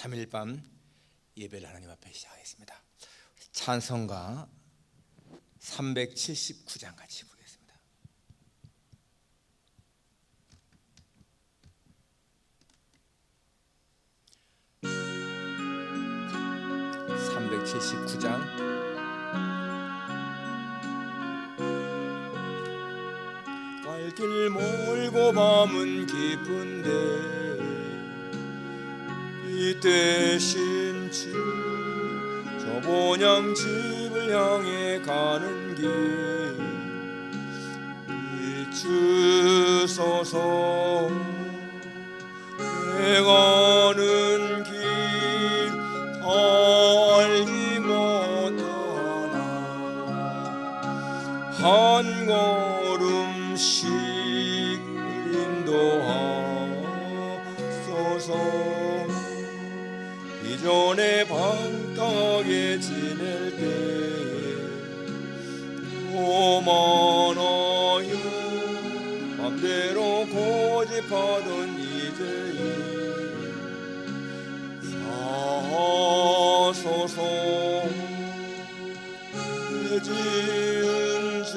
3일 밤 예배를 하나님 앞에 시작하겠습니다. 찬송가 379장 같이 부르겠습니다. 갈 길 멀고 밤은 깊은데 이 대신 주 저 본향 집을 향해 가는 길 비추소서. 내가는 길 알지 못하나 한 걸음씩 인도하소서. 이전에 방탕하게 지낼 때에 오만하여 맘대로 고집하던 이제에 사하소서. 내 지은 죄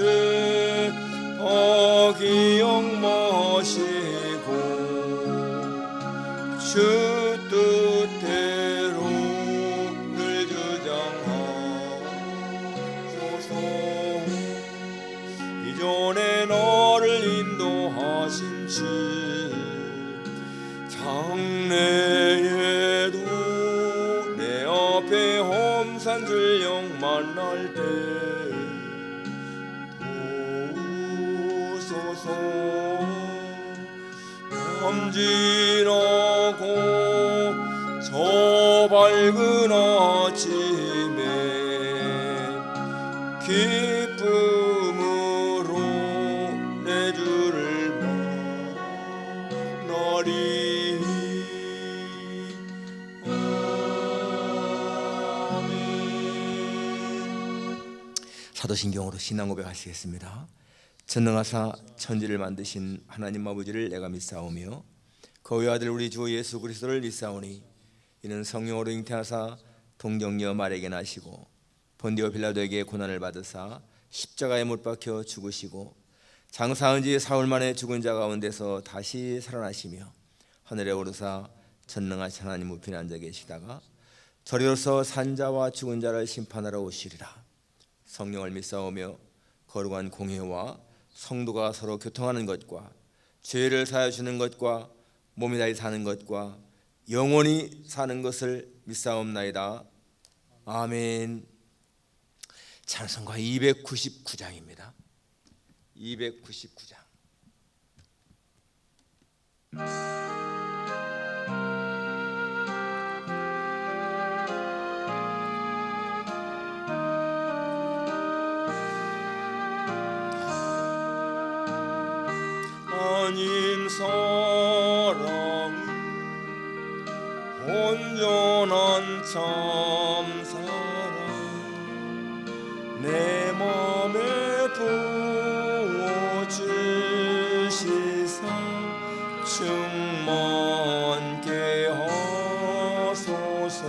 다 기억 마시고 주 뜻대로 늘 주장하소서. 이전에 나를 인도하신 주 장래에도 내 앞에 험산 줄령 만날 때 도우소서. 밤지나고 저 밝은 아침에 기쁨으로 내 주를 만나리. 아멘. 사도신경으로 신앙 고백하시겠습니다. 전능하사 천지를 만드신 하나님 아버지를 내가 믿사오며 그의 아들 우리 주 예수 그리스도를 믿사오니 이는 성령으로 잉태하사 동정녀 마리아에게 나시고 본디오 빌라도에게 고난을 받으사 십자가에 못 박혀 죽으시고 장사한 지 사흘 만에 죽은 자 가운데서 다시 살아나시며 하늘에 오르사 전능하신 하나님 우편에 앉아 계시다가 저리로서 산자와 죽은 자를 심판하러 오시리라. 성령을 믿사오며 거룩한 공회와 성도가 서로 교통하는 것과 죄를 사하여 주는 것과 몸이 다시 사는 것과 영원히 사는 것을 믿사옵나이다. 아멘. 찬송가 299장입니다. 299장. 아닌 사랑 온전한 참 사랑 내 맘에 부어주시사 충만케 하소서.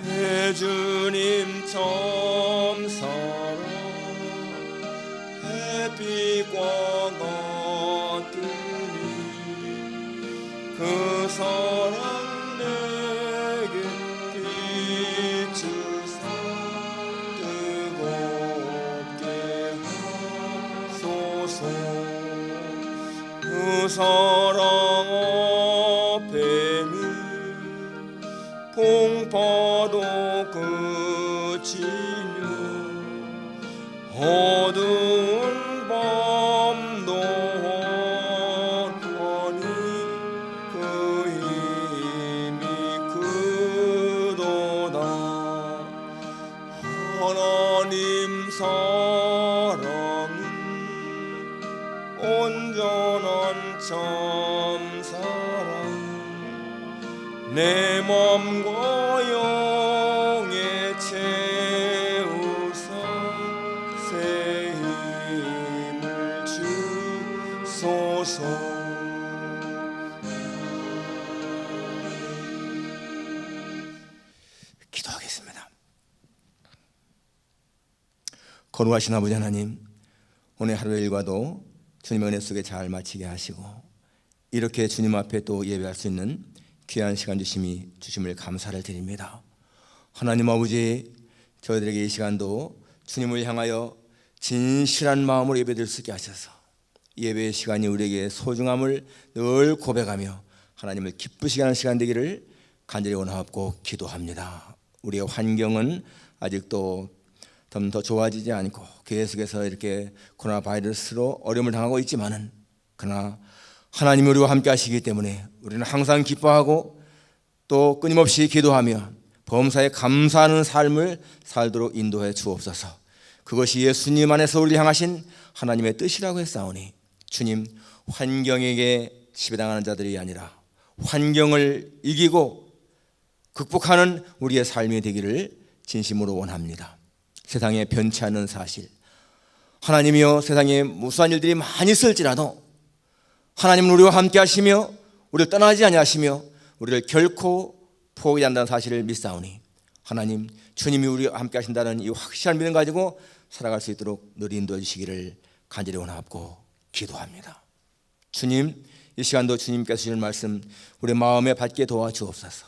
내 주님 참 사랑 햇빛과 같으니 그 사랑 내게 비추사 뜨겁게 하소서. 그 사랑 앞에는 풍파도 그치며 어두운 밤도 환히 그 힘이 크도다. 하나님 사랑은 온전한 참 사랑 내 맘과 영에 채우사 새 힘을 주소서. 거룩하신 아버지 하나님, 오늘 하루의 일과도 주님의 은혜 속에 잘 마치게 하시고 이렇게 주님 앞에 또 예배할 수 있는 귀한 시간 주심을 감사를 드립니다. 하나님 아버지, 저희들에게 이 시간도 주님을 향하여 진실한 마음으로 예배드릴 수 있게 하셔서 예배의 시간이 우리에게 소중함을 늘 고백하며 하나님을 기쁘시게 하는 시간 되기를 간절히 원하옵고 기도합니다. 우리의 환경은 아직도 좀 더 좋아지지 않고 계속해서 이렇게 코로나 바이러스로 어려움을 당하고 있지만은, 그러나 하나님이 우리와 함께 하시기 때문에 우리는 항상 기뻐하고 또 끊임없이 기도하며 범사에 감사하는 삶을 살도록 인도해 주옵소서. 그것이 예수님 안에서 우리 향하신 하나님의 뜻이라고 했사오니, 주님, 환경에게 지배당하는 자들이 아니라 환경을 이기고 극복하는 우리의 삶이 되기를 진심으로 원합니다. 세상에 변치 않는 사실, 하나님이여, 세상에 무수한 일들이 많이 있을지라도 하나님은 우리와 함께 하시며 우리를 떠나지 아니하시며 우리를 결코 포기하지 않는다는 사실을 믿사오니, 하나님, 주님이 우리와 함께 하신다는 이 확실한 믿음 가지고 살아갈 수 있도록 늘 인도해 주시기를 간절히 원하옵고 기도합니다. 주님, 이 시간도 주님께서 주시는 말씀 우리 마음에 받게 도와주옵소서.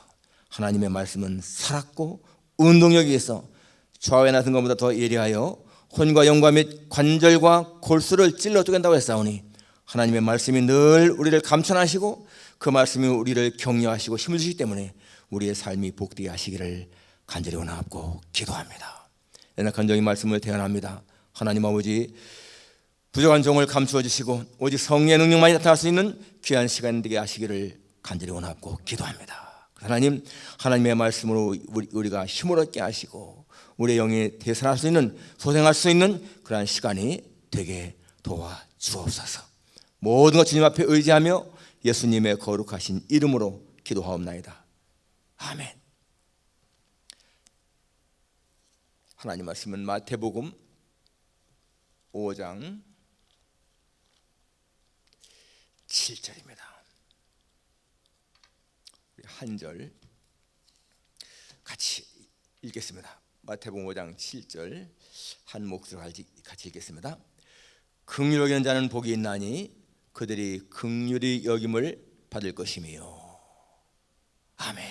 하나님의 말씀은 살았고 운동력이 있어 좌우에 나선 것보다 더 예리하여 혼과 영과 및 관절과 골수를 찔러 쪼갠다고 했사오니, 하나님의 말씀이 늘 우리를 감천하시고 그 말씀이 우리를 격려하시고 힘을 주시기 때문에 우리의 삶이 복되게 하시기를 간절히 원하옵고 기도합니다. 연약한 말씀을 대언합니다. 하나님 아버지, 부족한 종을 감추어 주시고 오직 성령의 능력만이 나타날 수 있는 귀한 시간 되게 하시기를 간절히 원하옵고 기도합니다. 하나님, 하나님의 말씀으로 우리가 힘을 얻게 하시고 우리의 영이 대선할 수 있는, 소생할 수 있는 그러한 시간이 되게 도와주옵소서. 모든 것 주님 앞에 의지하며 예수님의 거룩하신 이름으로 기도하옵나이다. 아멘. 하나님 말씀은 마태복음 5장 7절입니다. 한 절 같이 읽겠습니다. 마태복음 5장 7절 한 목소리로 같이 읽겠습니다. 긍휼히 여기는 자는 복이 있나니 그들이 긍휼히 여김을 받을 것이며. 아멘.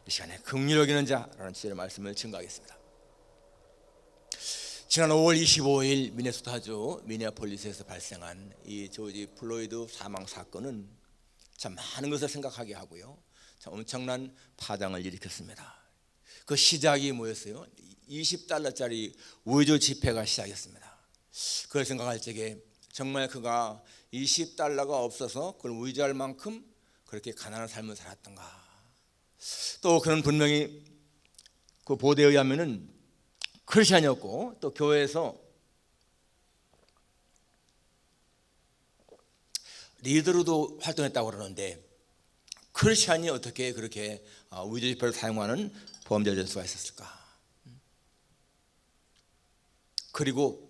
이 시간에 긍휼히 여기는 자라는 주제의 말씀을 증거하겠습니다. 지난 5월 25일 미네소타주 미네아폴리스에서 발생한 이 조지 플로이드 사망 사건은 참 많은 것을 생각하게 하고요, 참 엄청난 파장을 일으켰습니다. 그 시작이 뭐였어요? $20짜리 우회절 지폐가 시작했습니다. 그걸 생각할 적에 정말 그가 $20가 없어서 그걸 우회절할 만큼 그렇게 가난한 삶을 살았던가. 또 그는 분명히 그 보도에 의하면은 크리스찬이었고 또 교회에서 리더로도 활동했다고 그러는데, 크리스찬이 어떻게 그렇게 우회절 지폐를 사용하는 범죄를 될 수가 있었을까? 그리고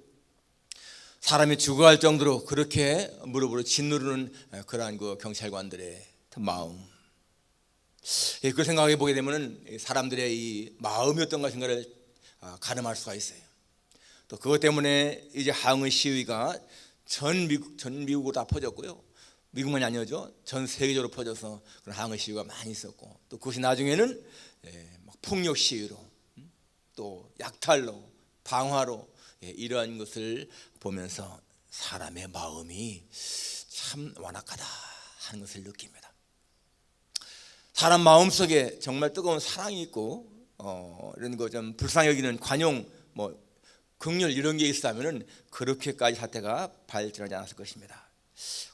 사람이 죽어갈 정도로 그렇게 무릎으로 짓누르는 그러한 그 경찰관들의 마음, 그 생각해 보게 되면은 사람들의 이 마음이 어떤 것인가를 가늠할 수가 있어요. 또 그것 때문에 이제 항의 시위가 전 미국으로 다 퍼졌고요. 미국만이 아니었죠. 전 세계적으로 퍼져서 그런 항의 시위가 많이 있었고, 또 그것이 나중에는 막 폭력 시위로, 또 약탈로, 방화로, 이러한 것을 보면서 사람의 마음이 참 완악하다 하는 것을 느낍니다. 사람 마음 속에 정말 뜨거운 사랑이 있고 이런 거 좀 불쌍히 여기는 관용, 긍휼 이런 게 있다면은 그렇게까지 사태가 발전하지 않았을 것입니다.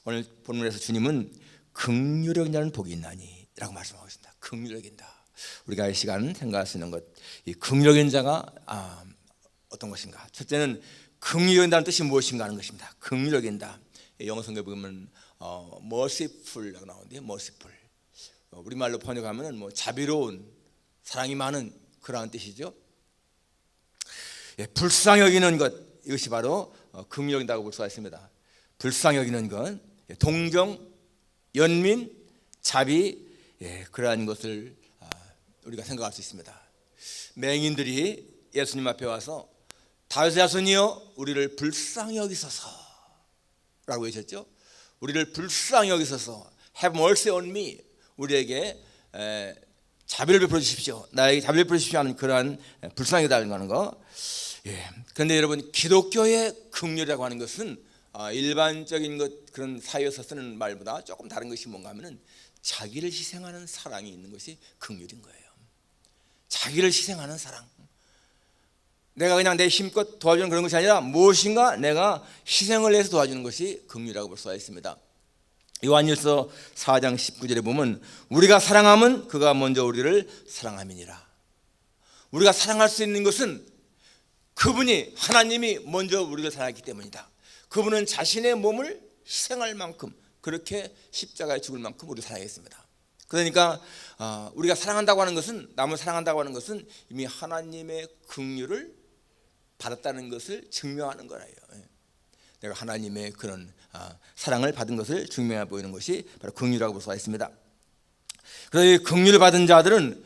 오늘 본문에서 주님은 긍휼히 여기는 자는 복이 있나니라고 말씀하고 있습니다. 긍휼히 여긴다. 우리가 이 시간 생각할 수 있는 것, 이 긍휼히 여기는 자가 어떤 것인가? 첫째는 긍휼히 여긴다는 뜻이 무엇인가 하는 것입니다. 긍휼히 여긴다. 영어 성경에 보면 merciful라고 나오는데, merciful. 우리말로 번역하면 자비로운, 사랑이 많은 그러한 뜻이죠. 불쌍히 여기는 것, 이것이 바로 긍휼히 여긴다고 볼 수가 있습니다. 불쌍히 여기는 것, 동정, 연민, 자비, 그러한 것을 우리가 생각할 수 있습니다. 맹인들이 예수님 앞에 와서 다윗의 자손이여 우리를 불쌍히 여기소서 라고 하셨죠. 우리를 불쌍히 여기소서, have mercy on me, 우리에게 자비를 베풀어 주십시오, 나에게 자비를 베풀어 주십시오 하는 그러한 불쌍히 달라는 거. 그런데 여러분, 기독교의 긍휼이라고 하는 것은 일반적인 그런 사회에서 쓰는 말보다 조금 다른 것이 뭔가 하면은 자기를 희생하는 사랑이 있는 것이 긍휼인 거예요. 자기를 희생하는 사랑. 내가 그냥 내 힘껏 도와주는 그런 것이 아니라 무엇인가 내가 희생을 해서 도와주는 것이 긍휼이라고 볼 수가 있습니다. 요한일서 4장 19절에 보면 우리가 사랑함은 그가 먼저 우리를 사랑함이니라. 우리가 사랑할 수 있는 것은 그분이, 하나님이 먼저 우리를 사랑했기 때문이다. 그분은 자신의 몸을 희생할 만큼, 그렇게 십자가에 죽을 만큼 우리를 사랑했습니다. 그러니까 우리가 사랑한다고 하는 것은, 남을 사랑한다고 하는 것은 이미 하나님의 긍휼을 받았다는 것을 증명하는 거라요. 내가 하나님의 그런 사랑을 받은 것을 증명해 보이는 것이 바로 긍휼이라고 볼 수가 있습니다. 그래서 이 긍휼을 받은 자들은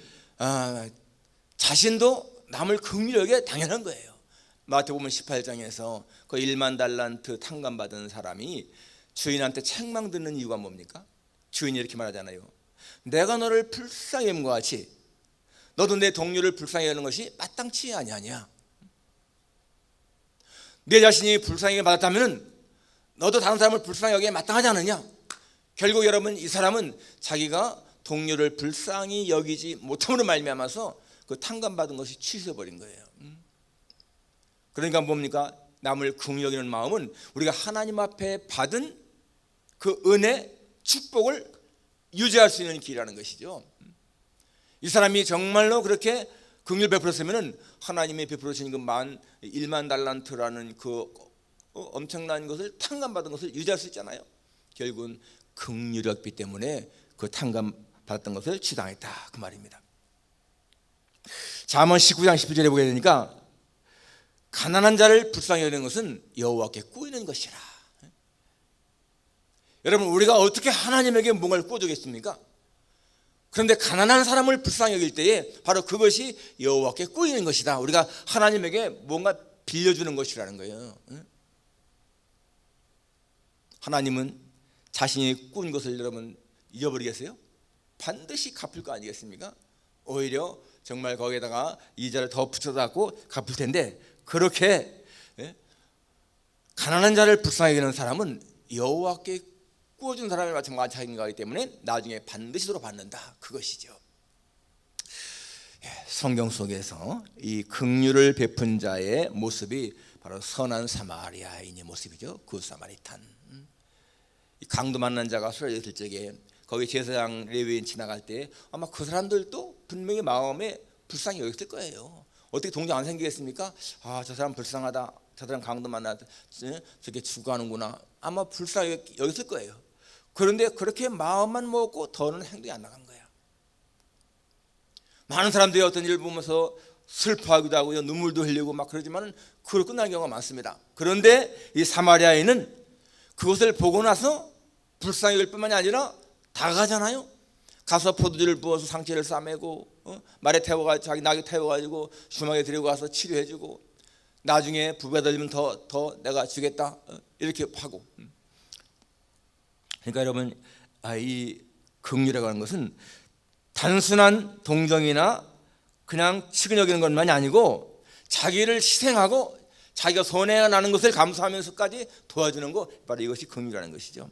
자신도 남을 긍휼히 여기에 당연한 거예요. 마태복음 18장에서 그 1만 달란트 탕감 받은 사람이 주인한테 책망 듣는 이유가 뭡니까? 주인이 이렇게 말하잖아요. 내가 너를 불쌍히 여긴 것 같이 너도 내 동료를 불쌍히 여기는 것이 마땅치 아니하냐? 내 자신이 불쌍히 받았다면 너도 다른 사람을 불쌍히 여기에 마땅하지 않느냐? 결국 여러분, 이 사람은 자기가 동료를 불쌍히 여기지 못함으로 말미암아서 그 탕감 받은 것이 취소해버린 거예요. 그러니까 뭡니까? 남을 긍휼히 여기는 마음은 우리가 하나님 앞에 받은 그 은혜, 축복을 유지할 수 있는 길이라는 것이죠. 이 사람이 정말로 그렇게 긍휼 베풀었으면 하나님이 베풀어 주신 그 1만 달란트라는 그 엄청난 것을 탕감받은 것을 유지할 수 있잖아요. 결국은 긍휼이었기 때문에 그 탕감 받았던 것을 취당했다, 그 말입니다. 잠언 19장 11절에 보게 되니까 가난한 자를 불쌍히 여기는 것은 여호와께 꾸이는 것이라. 여러분, 우리가 어떻게 하나님에게 뭔가를 꾸어주겠습니까? 그런데 가난한 사람을 불쌍히 여길 때에 바로 그것이 여호와께 꾸이는 것이다. 우리가 하나님에게 뭔가 빌려주는 것이라는 거예요. 하나님은 자신이 꾸은 것을 여러분 잊어버리겠어요? 반드시 갚을 거 아니겠습니까? 오히려 정말 거기에다가 이자를 더 붙여서 갖고 갚을 텐데, 그렇게 가난한 자를 불쌍히 여기는 사람은 여호와께 꾸어준 사람을 마찬가지이기 때문에 나중에 반드시 돌아받는다, 그것이죠. 성경 속에서 이 긍휼을 베푼 자의 모습이 바로 선한 사마리아인의 모습이죠. 굿 사마리탄. 강도 만난 자가 쓰러졌을 적에 거기 제사장 레위인 지나갈 때 아마 그 사람들도 분명히 마음에 불쌍히 여겼을 거예요. 어떻게 동정 안 생기겠습니까? 저 사람 불쌍하다, 저 사람 강도 만나다 저렇게 죽어가는구나, 아마 불쌍히 여겼을 거예요. 그런데 그렇게 마음만 먹고 더는 행동이 안 나간 거야. 많은 사람들이 어떤 일을 보면서 슬퍼하기도 하고 눈물도 흘리고 막 그러지만 그걸 끝나는 경우가 많습니다. 그런데 이 사마리아인은 그것을 보고 나서 불쌍히 여길 뿐만이 아니라 다가가잖아요. 가서 포도주를 부어서 상처를 싸매고 말에 태워가지고 자기 낙에 태워가지고 주막에 데리고 가서 치료해주고, 나중에 부부가 되면 더 내가 주겠다 이렇게 하고. 그러니까 여러분, 이 긍휼이라고 하는 것은 단순한 동정이나 그냥 측은 여기는 것만이 아니고 자기를 희생하고 자기가 손해가 나는 것을 감수하면서까지 도와주는 거, 바로 이것이 긍휼이라는 것이죠.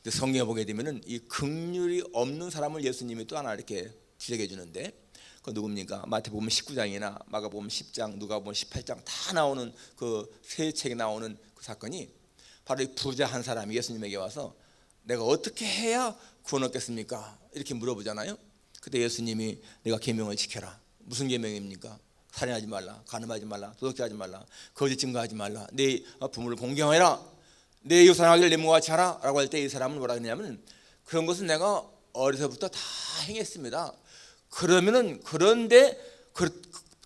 성경에 보게 되면은 이 긍휼이 없는 사람을 예수님이 또 하나 이렇게 지적해 주는데, 그 누굽니까? 마태복음 19장이나 마가복음 10장, 누가복음 18장 다 나오는 그 세 책에 나오는 그 사건이 바로 이 부자 한 사람이 예수님에게 와서 내가 어떻게 해야 구원 얻겠습니까? 이렇게 물어보잖아요. 그때 예수님이 내가 계명을 지켜라. 무슨 계명입니까? 살인하지 말라, 간음하지 말라, 도둑질하지 말라, 거짓 증거하지 말라, 내 부모를 공경해라, 내 이웃 사랑하기를 내 몸과 같이 하라 라고 할 때 이 사람은 뭐라 그러냐면, 그런 것은 내가 어려서부터 다 행했습니다. 그러면은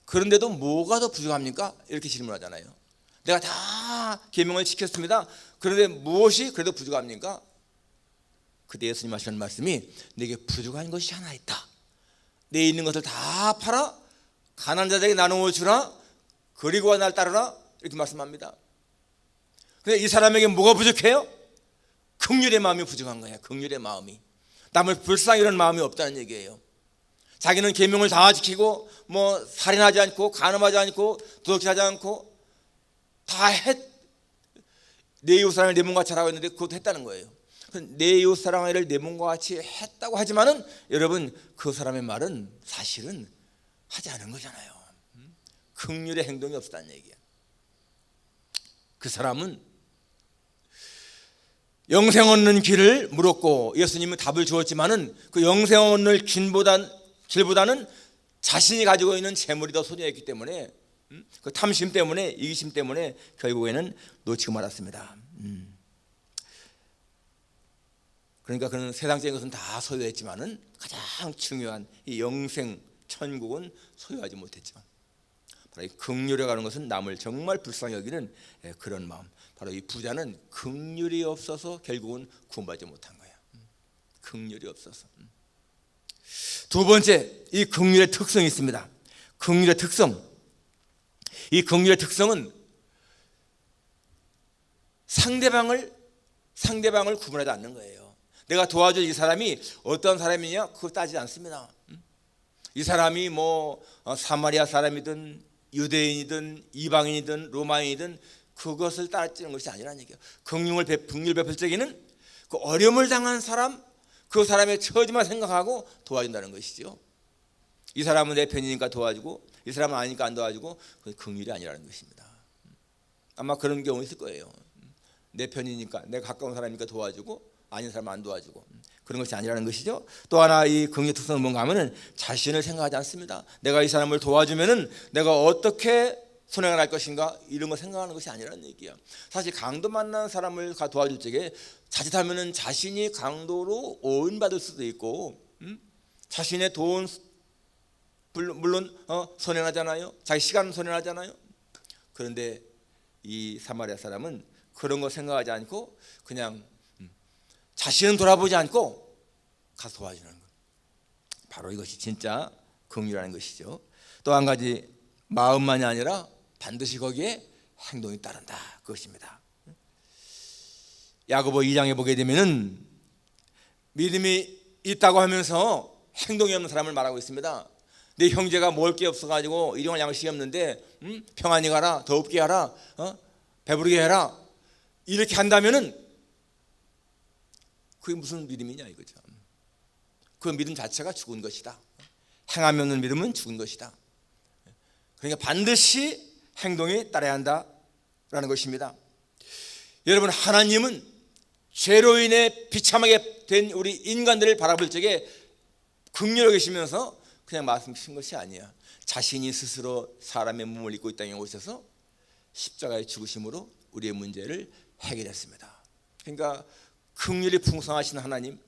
그런데도 뭐가 더 부족합니까? 이렇게 질문하잖아요. 내가 다 계명을 지켰습니다. 그런데 무엇이 그래도 부족합니까? 그때 예수님 하시는 말씀이 내게 부족한 것이 하나 있다. 내 있는 것을 다 팔아 가난한 자들에게 나누어 주라. 그리고 날 따르라 이렇게 말씀합니다. 근데 이 사람에게 뭐가 부족해요? 긍휼의 마음이 부족한 거예요. 긍휼의 마음이. 남을 불쌍히 여기는 마음이 없다는 얘기예요. 자기는 계명을 다 지키고 뭐 살인하지 않고 간음하지 않고 도둑질하지 않고 다 내 이웃 사랑을 내 몸과 같이 하라고 했는데 그것도 했다는 거예요. 내 이웃 사랑을 내 몸과 같이 했다고 하지만은 여러분 그 사람의 말은 사실은 하지 않은 거잖아요. 긍휼의 행동이 없었다는 얘기야. 그 사람은 영생 얻는 길을 물었고 예수님은 답을 주었지만은 그 영생 얻는 길보다는 자신이 가지고 있는 재물이 더 소중했기 때문에 그 탐심 때문에 이기심 때문에 결국에는 놓치고 말았습니다. 그러니까 그는 세상적인 것은 다 소유했지만은 가장 중요한 이 영생 천국은 소유하지 못했죠. 바로 이 긍휼에 가는 것은 남을 정말 불쌍히 여기는 그런 마음. 바로 이 부자는 긍휼이 없어서 결국은 구원받지 못한 거예요. 긍휼이 없어서. 두 번째, 이 긍휼의 특성이 있습니다. 긍휼의 특성. 이 긍휼의 특성은 상대방을 구분하지 않는 거예요. 내가 도와줄 이 사람이 어떤 사람이냐 그거 따지지 않습니다. 이 사람이 뭐 사마리아 사람이든 유대인이든 이방인이든 로마인이든 그것을 따지는 것이 아니라는 얘기예요. 긍휼 베풀 적에는 그 어려움을 당한 사람, 그 사람의 처지만 생각하고 도와준다는 것이죠. 이 사람은 내 편이니까 도와주고 이 사람은 아니니까 안 도와주고 그건 긍휼이 아니라는 것입니다. 아마 그런 경우 있을 거예요. 내 편이니까 내가 가까운 사람이니까 도와주고 아닌 사람은 안 도와주고 그런 것이 아니라는 것이죠. 또 하나 이 긍휼의 특성은 뭔가 하면은 자신을 생각하지 않습니다. 내가 이 사람을 도와주면은 내가 어떻게 선행을 할 것인가 이런 거 생각하는 것이 아니라는 얘기야. 사실 강도 만난 사람을 도와줄 적에 자칫하면은 자신이 강도로 오인받을 수도 있고 자신의 돈 물론 손해나잖아요. 자기 시간 손해나잖아요. 그런데 이 사마리아 사람은 그런 거 생각하지 않고 그냥 자신은 돌아보지 않고 가서 도와주는 것. 바로 이것이 진짜 긍휼이라는 것이죠. 또 한 가지 마음만이 아니라 반드시 거기에 행동이 따른다 그것입니다. 야고보 2장에 보게 되면은 믿음이 있다고 하면서 행동이 없는 사람을 말하고 있습니다. 내 형제가 먹을 게 없어가지고 일용할 양식이 없는데 평안히 가라, 더웁게 하라, 배부르게 해라 이렇게 한다면은 그게 무슨 믿음이냐 이거죠. 그 믿음 자체가 죽은 것이다. 행함이 없는 믿음은 죽은 것이다. 그러니까 반드시 행동이 따라야 한다라는 것입니다. 여러분 하나님은 죄로 인해 비참하게 된 우리 인간들을 바라볼 적에 긍휼하게 계시면서 그냥 말씀하신 것이 아니야. 자신이 스스로 사람의 몸을 입고 이 땅에 오셔서 십자가의 죽으심으로 우리의 문제를 해결했습니다. 그러니까 긍휼이 풍성하신 하나님,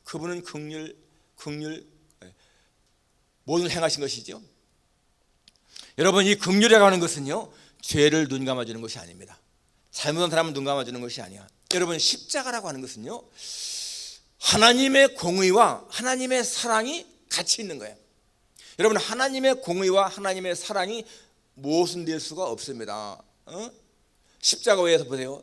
그분은 긍휼 모든 행하신 것이죠. 여러분 이 긍휼이라고 하는 것은요 죄를 눈 감아주는 것이 아닙니다. 잘못한 사람은 눈 감아주는 것이 아니야. 여러분 십자가라고 하는 것은요 하나님의 공의와 하나님의 사랑이 같이 있는 거예요. 여러분 하나님의 공의와 하나님의 사랑이 모순될 수가 없습니다. 십자가 위에서 보세요.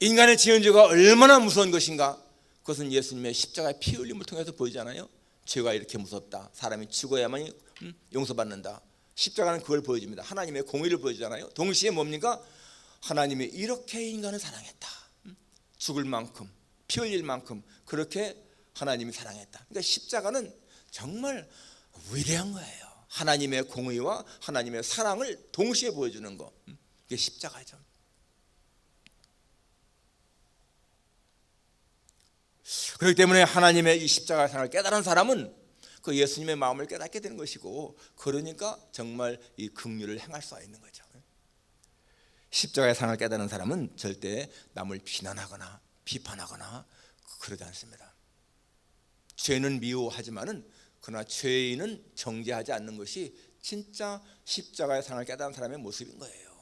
인간의 지은 죄가 얼마나 무서운 것인가. 그것은 예수님의 십자가의 피 흘림을 통해서 보이잖아요. 죄가 이렇게 무섭다. 사람이 죽어야만 용서받는다. 십자가는 그걸 보여줍니다. 하나님의 공의를 보여주잖아요. 동시에 뭡니까? 하나님이 이렇게 인간을 사랑했다. 죽을 만큼 피 흘릴 만큼 그렇게 하나님이 사랑했다. 그러니까 십자가는 정말 위대한 거예요. 하나님의 공의와 하나님의 사랑을 동시에 보여주는 거. 이게 십자가죠. 그렇기 때문에 하나님의 이 십자가의 사랑을 깨달은 사람은 그 예수님의 마음을 깨닫게 되는 것이고 그러니까 정말 이 긍휼을 행할 수가 있는 거죠. 십자가의 사랑을 깨달은 사람은 절대 남을 비난하거나 비판하거나 그러지 않습니다. 죄는 미워하지만은 그러나 죄인은 정죄하지 않는 것이 진짜 십자가의 사랑을 깨달은 사람의 모습인 거예요.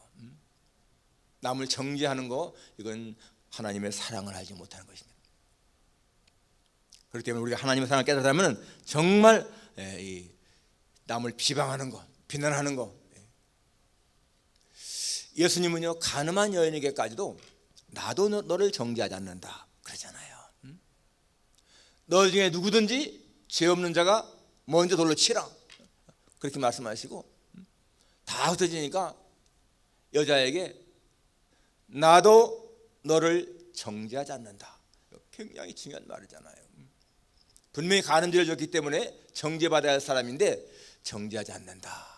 남을 정죄하는 거 이건 하나님의 사랑을 알지 못하는 것입니다. 그렇기 때문에 우리가 하나님의 사랑을 깨달으면 정말 남을 비방하는 것, 비난하는 거. 예수님은요 가늠한 여인에게까지도 나도 너를 정죄하지 않는다 그러잖아요. 너 중에 누구든지 죄 없는 자가 먼저 돌로 치라 그렇게 말씀하시고 다 흩어지니까 여자에게 나도 너를 정죄하지 않는다. 굉장히 중요한 말이잖아요. 분명히 가늠죄를 졌기 때문에 정죄받아야 할 사람인데 정죄하지 않는다.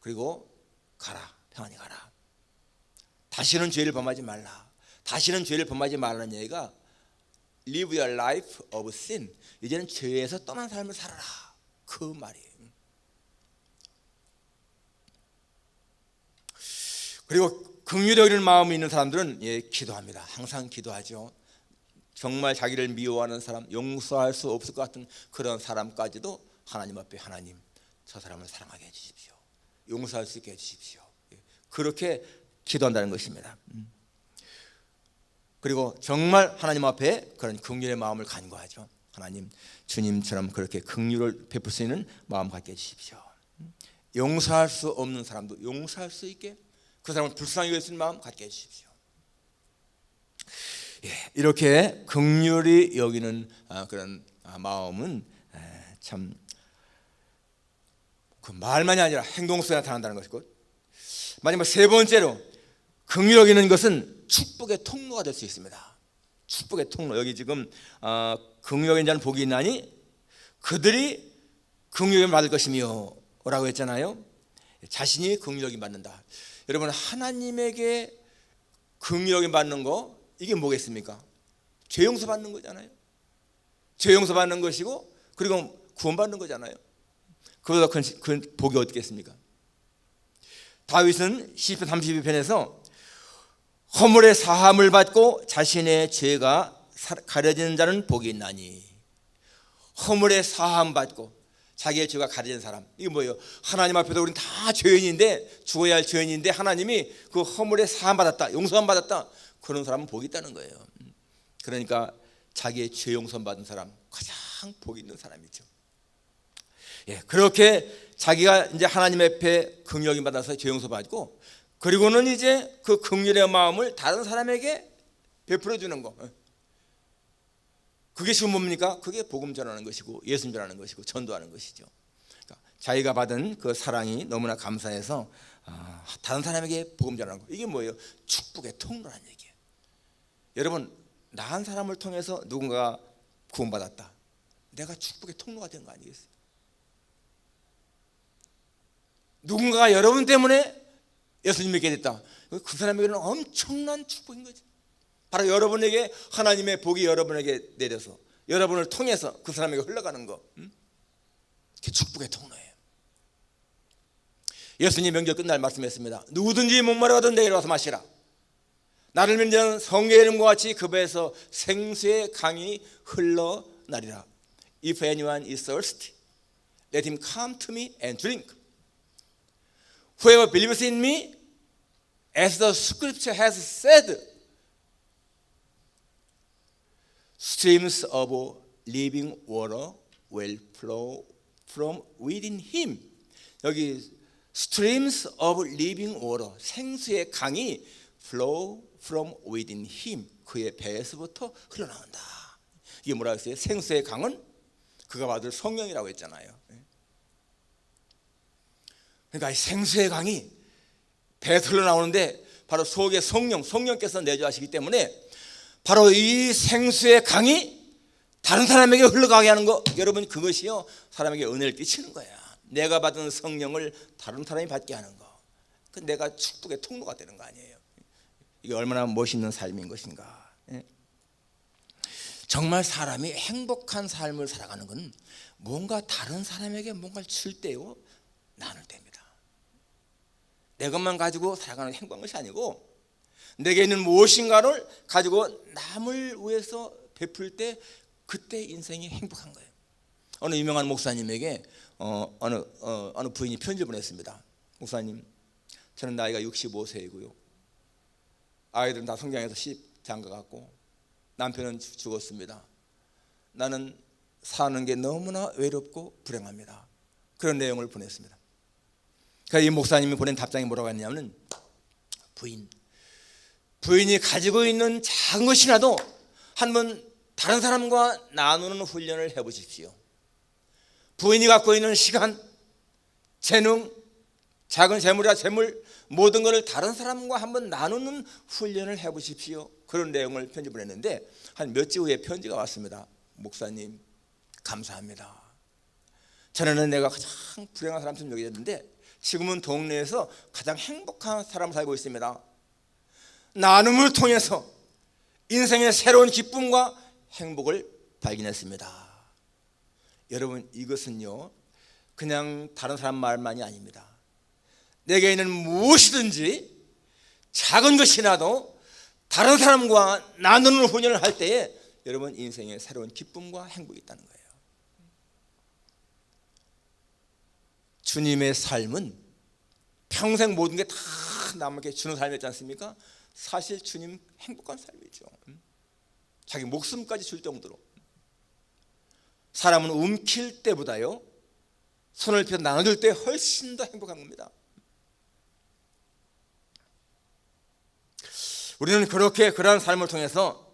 그리고 가라, 평안히 가라. 다시는 죄를 범하지 말라. 다시는 죄를 범하지 말라는 얘기가 Live your life of sin. 이제는 죄에서 떠난 삶을 살아라. 그 말이에요. 그리고 긍휼히 여기는 마음이 있는 사람들은 기도합니다. 항상 기도하죠. 정말 자기를 미워하는 사람, 용서할 수 없을 것 같은 그런 사람까지도 하나님 앞에 하나님 저 사람을 사랑하게 해주십시오. 용서할 수 있게 해주십시오. 그렇게 기도한다는 것입니다. 그리고 정말 하나님 앞에 그런 긍휼의 마음을 간구하죠. 하나님 주님처럼 그렇게 긍휼을 베풀 수 있는 마음 갖게 해주십시오. 용서할 수 없는 사람도 용서할 수 있게 그 사람을 불쌍히 여길 수 있는 마음 갖게 해주십시오. 이렇게 긍휼히 여기는 그런 마음은 참 그 말만이 아니라 행동 속에 나타난다는 것이고, 마지막 세 번째로 긍휼히 여기는 것은 축복의 통로가 될 수 있습니다. 축복의 통로. 여기 지금 긍휼히 여기는 자는 복이 있나니 그들이 긍휼히 여김을 받을 것이며 라고 했잖아요. 자신이 긍휼히 여김을 받는다. 여러분 하나님에게 긍휼히 여김을 받는 거 이게 뭐겠습니까? 죄 용서 받는 거잖아요. 죄 용서 받는 것이고 그리고 구원받는 거잖아요. 그보다 큰 복이 어떻겠습니까? 다윗은 시편 32편에서 허물의 사함을 받고 자신의 죄가 가려지는 자는 복이 있나니, 허물의 사함 받고 자기의 죄가 가려진 사람, 이게 뭐예요? 하나님 앞에서 우리는 다 죄인인데, 죽어야 할 죄인인데 하나님이 그 허물의 사함 받았다, 용서함 받았다, 그런 사람은 복이 있다는 거예요. 그러니까 자기의 죄 용서함 받은 사람 가장 복이 있는 사람이죠. 그렇게 자기가 이제 하나님 앞에 긍휼히 여김 받아서 죄 용서 받고, 그리고는 이제 그 긍휼의 마음을 다른 사람에게 베풀어 주는 거. 그게 지금 뭡니까? 그게 복음 전하는 것이고 예수님 전하는 것이고 전도하는 것이죠. 그러니까 자기가 받은 그 사랑이 너무나 감사해서 다른 사람에게 복음 전하는 거. 이게 뭐예요? 축복의 통로라는 얘기예요. 여러분, 나한 사람을 통해서 누군가가 구원받았다. 내가 축복의 통로가 된 거 아니겠어요? 누군가가 여러분 때문에 예수님 믿게 됐다. 그 사람에게는 엄청난 축복인 거죠. 바로 여러분에게 하나님의 복이 여러분에게 내려서 여러분을 통해서 그 사람에게 흘러가는 거, 그게 축복의 통로예요. 예수님 명절 끝날 말씀했습니다. 누구든지 목마르거든 내게 와서 마시라. 나를 믿는 자는 성경의 이름과 같이 그 배에서 생수의 강이 흘러나리라. If anyone is thirsty, let him come to me and drink. Whoever believes in me, as the scripture has said, streams of living water will flow from within him. 여기 streams of living water, 생수의 강이 flow from within him, 그의 배에서부터 흘러나온다. 이게 뭐라고 했어요? 생수의 강은 그가 받을 성령이라고 했잖아요. 그러니까 이 생수의 강이 배에서 흘러나오는데 바로 속에 성령께서 내주하시기 때문에 바로 이 생수의 강이 다른 사람에게 흘러가게 하는 거, 여러분 그것이요 사람에게 은혜를 끼치는 거야. 내가 받은 성령을 다른 사람이 받게 하는 거, 그 내가 축복의 통로가 되는 거 아니에요. 이게 얼마나 멋있는 삶인 것인가. 정말 사람이 행복한 삶을 살아가는 건 뭔가 다른 사람에게 뭔가를 줄 때요 나눌 때입니다. 내 것만 가지고 살아가는 게 행복한 것이 아니고 내게 있는 무엇인가를 가지고 남을 위해서 베풀 때 그때 인생이 행복한 거예요. 어느 유명한 목사님에게 어느 부인이 편지를 보냈습니다. 목사님, 저는 나이가 65세이고요. 아이들은 다 성장해서 장가 갔고 남편은 죽었습니다. 나는 사는 게 너무나 외롭고 불행합니다. 그런 내용을 보냈습니다. 그러니까 이 목사님이 보낸 답장이 뭐라고 했냐면, 부인이 가지고 있는 작은 것이라도 한번 다른 사람과 나누는 훈련을 해보십시오. 부인이 갖고 있는 시간, 재능, 작은 재물이야 재물, 모든 것을 다른 사람과 한번 나누는 훈련을 해보십시오. 그런 내용을 편집을 했는데 한 몇 주 후에 편지가 왔습니다. 목사님 감사합니다. 전에는 내가 가장 불행한 사람처럼 여기졌는데 지금은 동네에서 가장 행복한 사람을 살고 있습니다. 나눔을 통해서 인생의 새로운 기쁨과 행복을 발견했습니다. 여러분, 이것은요 그냥 다른 사람 말만이 아닙니다. 내게 있는 무엇이든지 작은 것이라도 다른 사람과 나누는 훈련을 할 때에 여러분 인생에 새로운 기쁨과 행복이 있다는 거예요. 주님의 삶은 평생 모든 게 다 남에게 주는 삶이었지 않습니까? 사실 주님 행복한 삶이죠. 자기 목숨까지 줄 정도로. 사람은 움킬 때보다요 손을 펴 나눠줄 때 훨씬 더 행복한 겁니다. 우리는 그렇게 그러한 삶을 통해서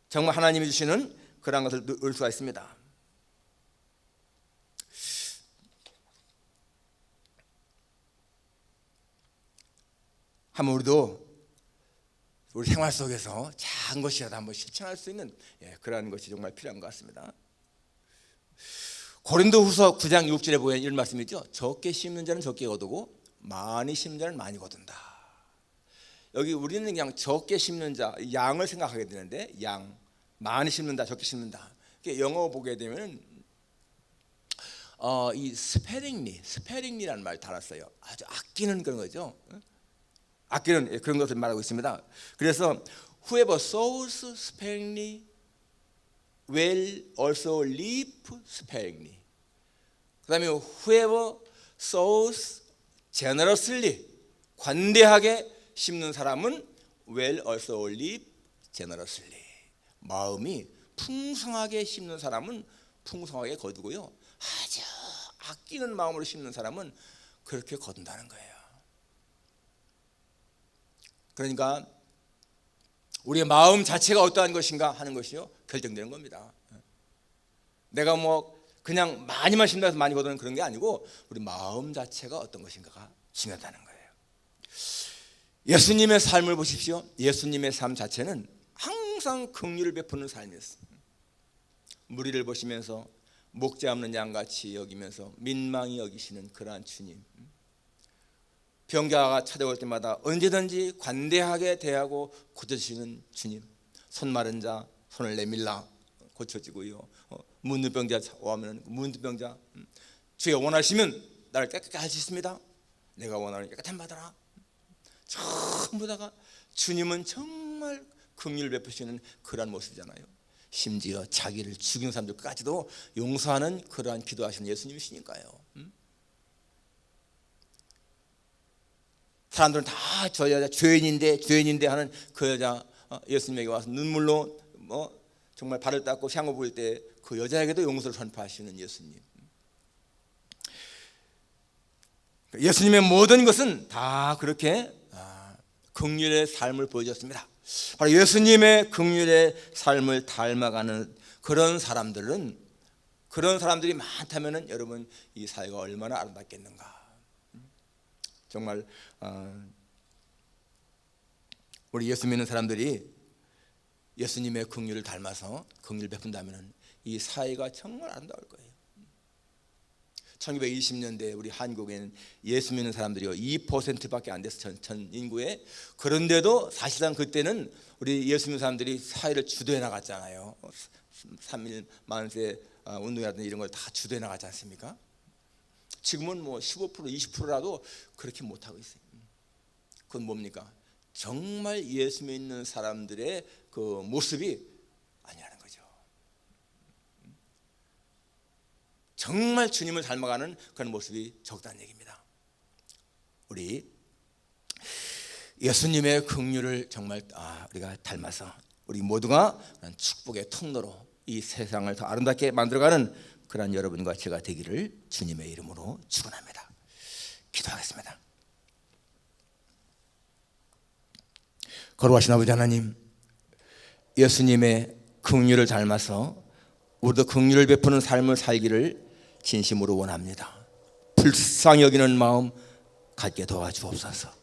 정말 하나님이 주시는 그러한 것을 누릴 수가 있습니다. 한번 우리 생활 속에서 작은 것이라도 한번 실천할 수 있는 그러한 것이 정말 필요한 것 같습니다. 고린도후서 9장 6절에 보면 이런 말씀이죠. 적게 심는 자는 적게 거두고 많이 심는 자는 많이 거둔다. 여기 우리는 그냥 적게 심는 자, 양을 생각하게 되는데 양, 많이 심는다, 적게 심는다. 영어 보게 되면 이 스페링리라는 말 달았어요. 아주 아끼는 그런 거죠. 아끼는 그런 것을 말하고 있습니다. 그래서 whoever sows sparingly will also reap sparingly. 그다음에 whoever sows generously, 관대하게 심는 사람은 will also reap generously. 마음이 풍성하게 심는 사람은 풍성하게 거두고요, 아주 아끼는 마음으로 심는 사람은 그렇게 거둔다는 거예요. 그러니까 우리의 마음 자체가 어떠한 것인가 하는 것이요 결정되는 겁니다. 내가 뭐 그냥 많이만 심어서 많이 거두는 그런 게 아니고 우리 마음 자체가 어떤 것인가가 중요하다는 거예요. 예수님의 삶을 보십시오. 예수님의 삶 자체는 항상 긍휼을 베푸는 삶이었어요. 무리를 보시면서 목자 없는 양같이 여기면서 민망히 여기시는 그러한 주님, 병자가 찾아올 때마다 언제든지 관대하게 대하고 고쳐주시는 주님, 손 마른 자 손을 내밀라 고쳐지고요, 문둥병자 오면 문둥병자, 주여 원하시면 나를 깨끗하게 할 수 있습니다. 내가 원하는 깨끗한 받아라. 전부 다가 주님은 정말 긍휼을 베푸시는 그러한 모습이잖아요. 심지어 자기를 죽이는 사람들까지도 용서하는 그러한 기도하시는 예수님이시니까요. 사람들은 다 저 여자 죄인인데 하는 그 여자 예수님에게 와서 눈물로 정말 발을 닦고 향후 보일 때 그 여자에게도 용서를 선포하시는 예수님. 예수님의 모든 것은 다 그렇게 긍휼의 삶을 보여줬습니다. 바로 예수님의 긍휼의 삶을 닮아가는 그런 사람들이 많다면은 여러분 이 사회가 얼마나 아름답겠는가. 정말 우리 예수 믿는 사람들이 예수님의 긍휼을 닮아서 긍휼을 베푼다면은 이 사회가 정말 아름다울 거예요. 1920년대 우리 한국에는 예수 믿는 사람들이 2%밖에 안 돼서 전 인구에, 그런데도 사실상 그때는 우리 예수 믿는 사람들이 사회를 주도해 나갔잖아요. 3.1 만세 운동이라든지 이런 걸 다 주도해 나가지 않습니까? 지금은 뭐 15% 20%라도 그렇게 못하고 있어요. 그건 뭡니까? 정말 예수 믿는 사람들의 그 모습이 아니라는 거죠. 정말 주님을 닮아가는 그런 모습이 적다는 얘기입니다. 우리 예수님의 긍휼을 정말 우리가 닮아서 우리 모두가 축복의 통로로 이 세상을 더 아름답게 만들어가는 그러한 여러분과 제가 되기를 주님의 이름으로 축원합니다. 기도하겠습니다. 거룩하신 아버지 하나님, 예수님의 긍휼을 닮아서 우리도 긍휼을 베푸는 삶을 살기를 진심으로 원합니다. 불쌍히 여기는 마음 갖게 도와주옵소서.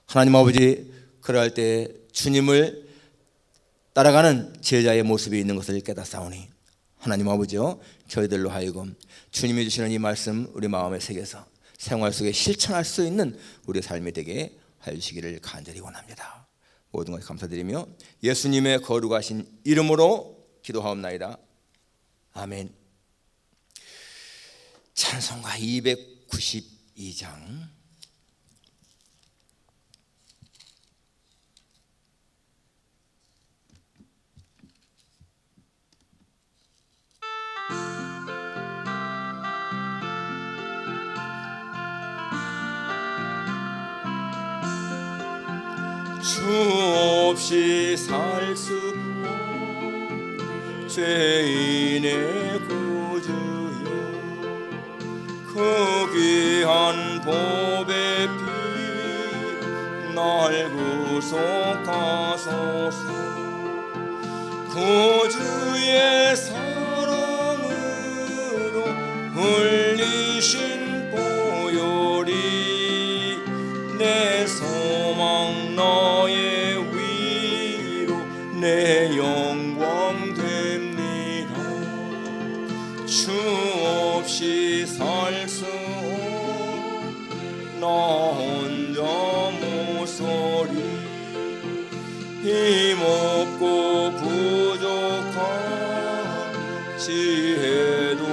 하나님 아버지, 그럴 때 주님을 따라가는 제자의 모습이 있는 것을 깨닫사오니 하나님 아버지요, 저희들로 하여금 주님이 주시는 이 말씀 우리 마음에 새겨서 생활 속에 실천할 수 있는 우리의 삶이 되게 하여 주시기를 간절히 원합니다. 모든 것 감사드리며 예수님의 거룩하신 이름으로 기도하옵나이다. 아멘. 찬송가 292장 주 없이 살 수 없는 죄인의 구주여, 그 귀한 보배 피 날 구속하소서. 구주의 사랑으로 흘리신 보혈이 내 소망 너의 위로 내 영광 됩니다. 주 없이 살 수 없는 나 혼자 모서리, 힘없고 부족한 지혜도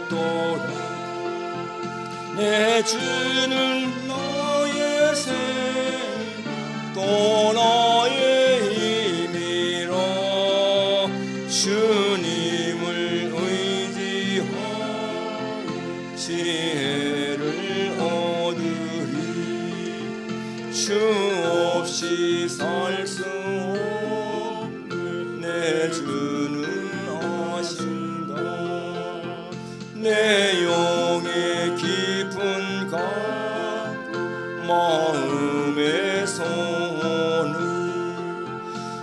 없도다. 내 주는 너의 생 또 나의 힘이라. 주님을 의지하여 지혜를 얻으리. 주 없이 살 수 없는 내 주는 아신다. 내 영의 깊은 강 마음의 소원을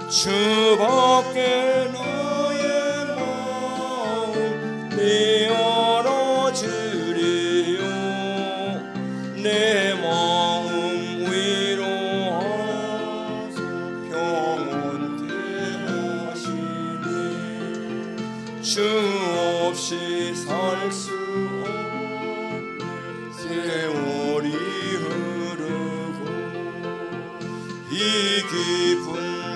주밖에 나의 마음 네 열어주리요. 내 마음 위로하소 평온케 하시네. 주 없이 살 수 없는 세월이 흐르고 이 깊은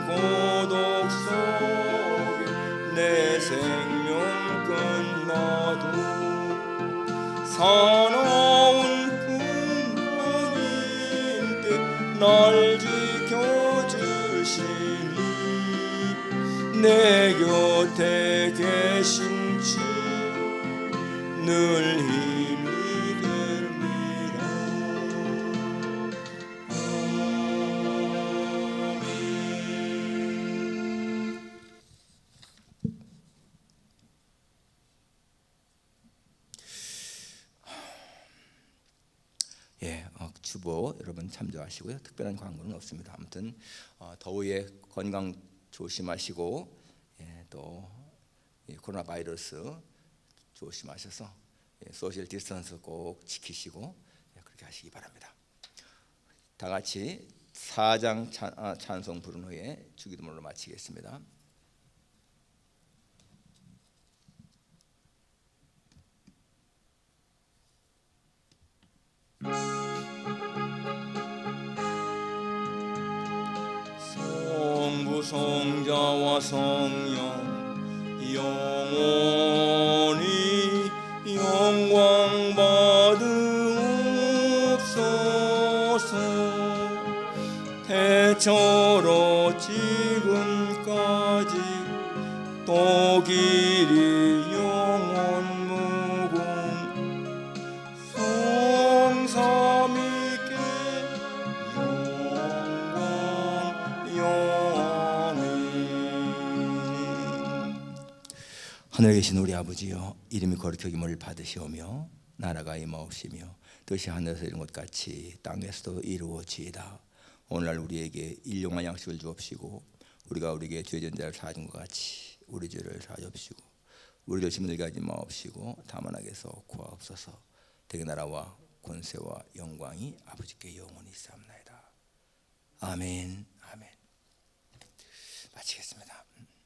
고독 속에 내 생명 끝나도 사나운 풍랑일 때 날 지켜주시니 내 곁에 계신 주 늘 힘이 됩니다. 예, 주보 여러분 참조하시고요. 특별한 광고는 없습니다. 아무튼 더위에 건강 조심하시고, 또 코로나 바이러스 조심하셔서 소셜 디스턴스 꼭 지키시고 그렇게 하시기 바랍니다. 다 같이 4장 찬송 부른 후에 주기도문으로 마치겠습니다. 성부 성자와 성령 영원히 영광 받으옵소서. 태초로 지금까지 또 길이 영원 무궁 성삼위께 영광 영원. 하늘에 계신 우리 아버지여, 이름이 거룩히 여김을 받으시오며 나라가 임하옵시며 뜻이 하늘에서 이룬 것 같이 땅에서도 이루어지이다. 오늘날 우리에게 일용할 양식을 주옵시고 우리가 우리에게 죄진 자를 사준 것 같이 우리 죄를 사주옵시고 우리를 힘들게 하지 마옵시고 다만 악에서 구하옵소서. 대개 나라와 권세와 영광이 아버지께 영원히 있사옵나이다. 아멘. 아멘. 마치겠습니다.